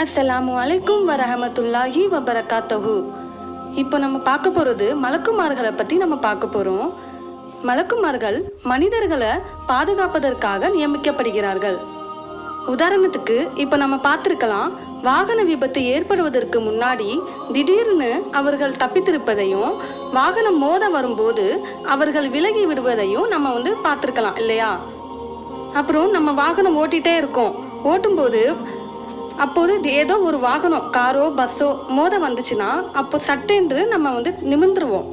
அஸ்ஸலாமு அலைக்கும் வரஹமத்துல்லாஹி வபரகாத்தஹு. இப்போ நம்ம பார்க்க போகிறது மலக்குமார்களை பற்றி நம்ம பார்க்க போகிறோம். மலக்குமார்கள் மனிதர்களை பாதுகாப்பதற்காக நியமிக்கப்படுகிறார்கள். உதாரணத்துக்கு இப்போ நம்ம பார்த்துருக்கலாம், வாகன விபத்து ஏற்படுவதற்கு முன்னாடி திடீர்னு அவர்கள் தப்பித்திருப்பதையும் வாகனம் மோத வரும்போது அவர்கள் விலகி விடுவதையும் நம்ம பார்த்துருக்கலாம் இல்லையா? அப்புறம் நம்ம வாகனம் ஓட்டிகிட்டே இருக்கோம், ஓட்டும்போது அப்போது ஏதோ ஒரு வாகனம், காரோ பஸ்ஸோ மோத வந்துச்சுன்னா அப்போ சட்டென்று நம்ம நிமிர்ந்துருவோம்.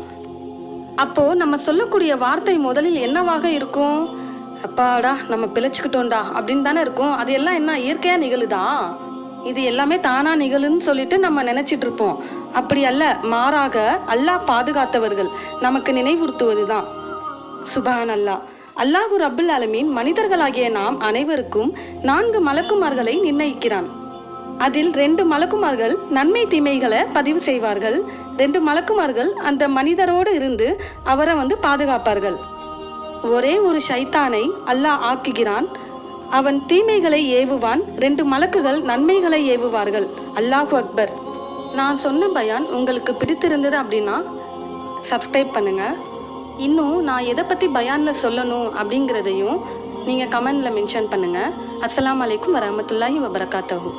அப்போது நம்ம சொல்லக்கூடிய வார்த்தை முதலில் என்னவாக இருக்கும்? அப்பாடா நம்ம பிழைச்சிக்கிட்டோண்டா அப்படின்னு தானே இருக்கும். அது எல்லாம் என்ன இயற்கையாக நிகழுதா? இது எல்லாமே தானாக நிகழுன்னு சொல்லிட்டு நம்ம நினச்சிட்டு இருப்போம். அப்படி அல்ல, மாறாக அல்லாஹ் பாதுகாத்தவர்கள் நமக்கு நினைவுறுத்துவது தான். சுபஹான் அல்லாஹ். அல்லாஹு ரப்புல் ஆலமீன் மனிதர்களாகிய நாம் அனைவருக்கும் 4 மலக்குமார்களை நிர்ணயிக்கிறான். அதில் 2 மலக்குமார்கள் நன்மை தீமைகளை பதிவு செய்வார்கள். 2 மலக்குமார்கள் அந்த மனிதரோடு இருந்து அவரை பாதுகாப்பார்கள். ஒரே ஒரு ஷைத்தானை அல்லாஹ் ஆக்குகிறான், அவன் தீமைகளை ஏவுவான். 2 மலக்குகள் நன்மைகளை ஏவுவார்கள். அல்லாஹு அக்பர். நான் சொன்ன பயான் உங்களுக்கு பிடித்திருந்தது அப்படின்னா சப்ஸ்கிரைப் பண்ணுங்கள். இன்னும் நான் எதை பற்றி பயானில் சொல்லணும் அப்படிங்கிறதையும் நீங்கள் கமெண்டில் மென்ஷன் பண்ணுங்கள். அஸ்ஸலாமு அலைக்கும் வரஹ்மத்துல்லாஹி வபரகாத்தஹு.